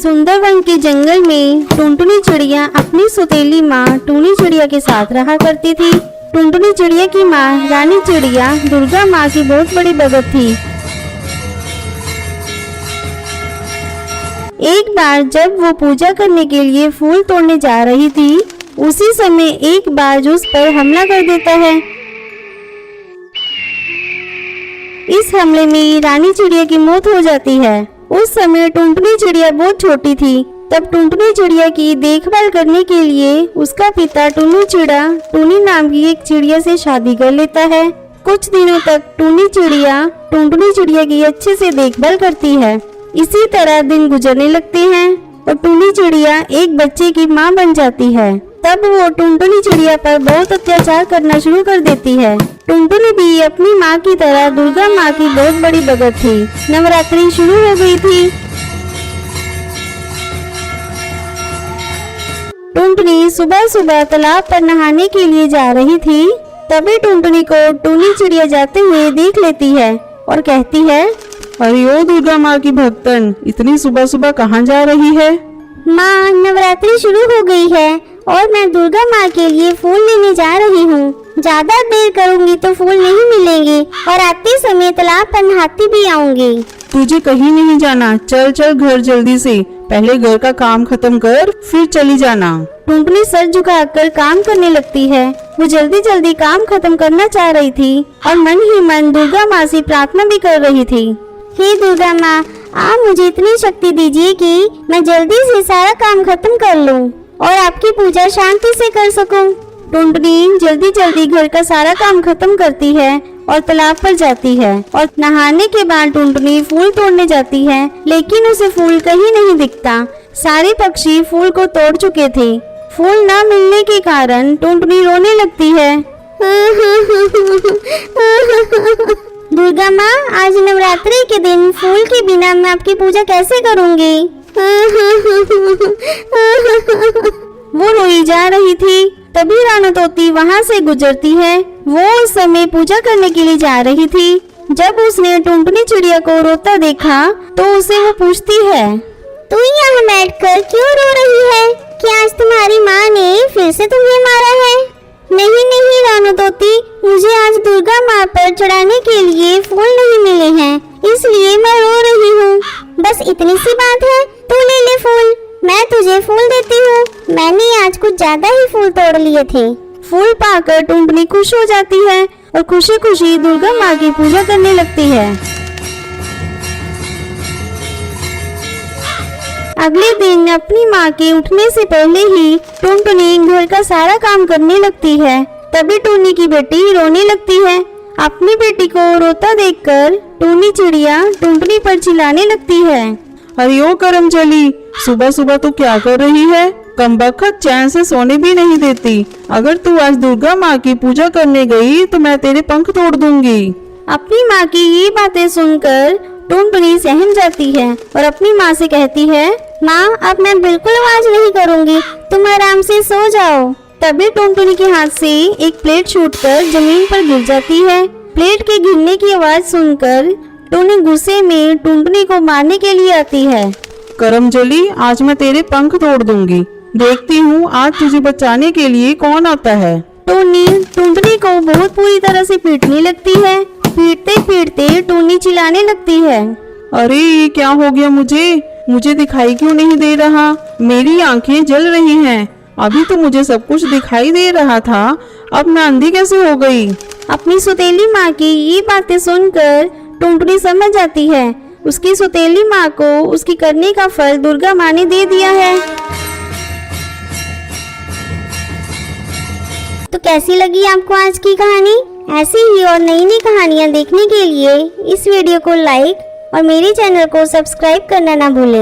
सुंदरवन के जंगल में टुनटुनी चिड़िया अपनी सौतेली माँ टूनी चिड़िया के साथ रहा करती थी। टुनटुनी चिड़िया की माँ रानी चिड़िया दुर्गा माँ की बहुत बड़ी भगत थी। एक बार जब वो पूजा करने के लिए फूल तोड़ने जा रही थी, उसी समय एक बाज उस पर हमला कर देता है। इस हमले में रानी चिड़िया की मौत हो जाती है। उस समय टुनटुनी चिड़िया बहुत छोटी थी। तब टुनटुनी चिड़िया की देखभाल करने के लिए उसका पिता टुन्नू चिड़ा टूनी नाम की एक चिड़िया से शादी कर लेता है। कुछ दिनों तक टूनी चिड़िया टुनटुनी चिड़िया की अच्छे से देखभाल करती है। इसी तरह दिन गुजरने लगते हैं और टूनी चिड़िया एक बच्चे की माँ बन जाती है। तब वो टुनटुनी चिड़िया पर बहुत अत्याचार करना शुरू कर देती है। टुनटुनी भी अपनी माँ की तरह दुर्गा माँ की बहुत बड़ी भगत थी। नवरात्रि शुरू हो गई थी। टुनटुनी सुबह सुबह तालाब पर नहाने के लिए जा रही थी। तभी टुनटुनी को टूनी चिड़िया जाते हुए देख लेती है और कहती है, अरे ओ दुर्गा माँ की भक्तन, इतनी सुबह सुबह कहाँ जा रही है? माँ, नवरात्रि शुरू हो गई है और मैं दुर्गा माँ के लिए फूल लेने जा रही हूँ। ज्यादा देर करूँगी तो फूल नहीं मिलेंगे और आते समय तालाब पर नहाती भी आऊंगी। तुझे कहीं नहीं जाना, चल चल घर जल्दी से। पहले घर का काम खत्म कर, फिर चली जाना। टुनटुनी सर झुकाकर काम करने लगती है। वो जल्दी जल्दी काम खत्म करना चाह रही थी और मन ही मन दुर्गा माँ से प्रार्थना भी कर रही थी। हे दुर्गा माँ, आप मुझे इतनी शक्ति दीजिए कि मैं जल्दी से सारा काम खत्म कर लूं और आपकी पूजा शांति से कर सकूं। टुनटुनी जल्दी जल्दी घर का सारा काम खत्म करती है और तालाब पर जाती है और नहाने के बाद टुनटुनी फूल तोड़ने जाती है, लेकिन उसे फूल कहीं नहीं दिखता। सारे पक्षी फूल को तोड़ चुके थे। फूल न मिलने के कारण टुनटुनी रोने लगती है। दुर्गा माँ, आज नवरात्रि के दिन फूल के बिना मैं आपकी पूजा कैसे करूँगी? वो रोई जा रही थी। तभी रानो तोती वहाँ से गुजरती है। वो उस समय पूजा करने के लिए जा रही थी। जब उसने टुनटुनी चिड़िया को रोता देखा तो उसे वो पूछती है, तू यहाँ बैठकर क्यों रो रही है? क्या आज तुम्हारी माँ ने फिर से तुम्हें मारा है? नहीं नहीं रानो तोती, मुझे आज दुर्गा माँ पर चढ़ाने के लिए फूल नहीं मिले हैं, इसलिए मैं रो रही हूँ। बस इतनी सी बात है, तू ले ले फूल, मैं तुझे फूल देती हूँ। मैंने आज कुछ ज्यादा ही फूल तोड़ लिए थे। फूल पाकर टुनटुनी खुश हो जाती है और खुशी खुशी दुर्गा माँ की पूजा करने लगती है। अगले दिन अपनी माँ के उठने से पहले ही टुनटुनी घर का सारा काम करने लगती है। तभी टूनी की बेटी रोने लगती है। अपनी बेटी को रोता देखकर टूनी चिड़िया टुनटुनी पर चिल्लाने लगती है, अरे ओ करमचली, सुबह सुबह तू क्या कर रही है? कमबख्त चैन से सोने भी नहीं देती। अगर तू आज दुर्गा माँ की पूजा करने गई तो मैं तेरे पंख तोड़ दूंगी। अपनी माँ की ये बातें सुनकर टुनटुनी सहम जाती है और अपनी माँ से कहती है, माँ, अब मैं बिल्कुल आवाज नहीं करूँगी, तुम आराम से सो जाओ। तभी टुनटुनी के हाथ से एक प्लेट छूटकर जमीन पर गिर जाती है। प्लेट के गिरने की आवाज सुनकर टूनी गुस्से में टुनटुनी को मारने के लिए आती है। करमचली, आज मैं तेरे पंख तोड़ दूंगी। देखती हूँ आज तुझे बचाने के लिए कौन आता है। टूनी टुनटुनी को बहुत पूरी तरह से पीटने लगती है। पीटते पीटते टूनी चिल्लाने लगती है, अरे ये क्या हो गया मुझे दिखाई क्यों नहीं दे रहा? मेरी आंखें जल रही हैं। अभी तो मुझे सब कुछ दिखाई दे रहा था, अब मैं अंधी कैसे हो गई? अपनी सौतेली माँ की ये बातें सुनकर टुनटुनी समझ जाती है। उसकी सौतेली माँ को उसकी करने का फल दुर्गा माँ ने दे दिया है। तो कैसी लगी आपको आज की कहानी? ऐसी ही और नई नई कहानियाँ देखने के लिए इस वीडियो को लाइक और मेरे चैनल को सब्सक्राइब करना ना भूलें।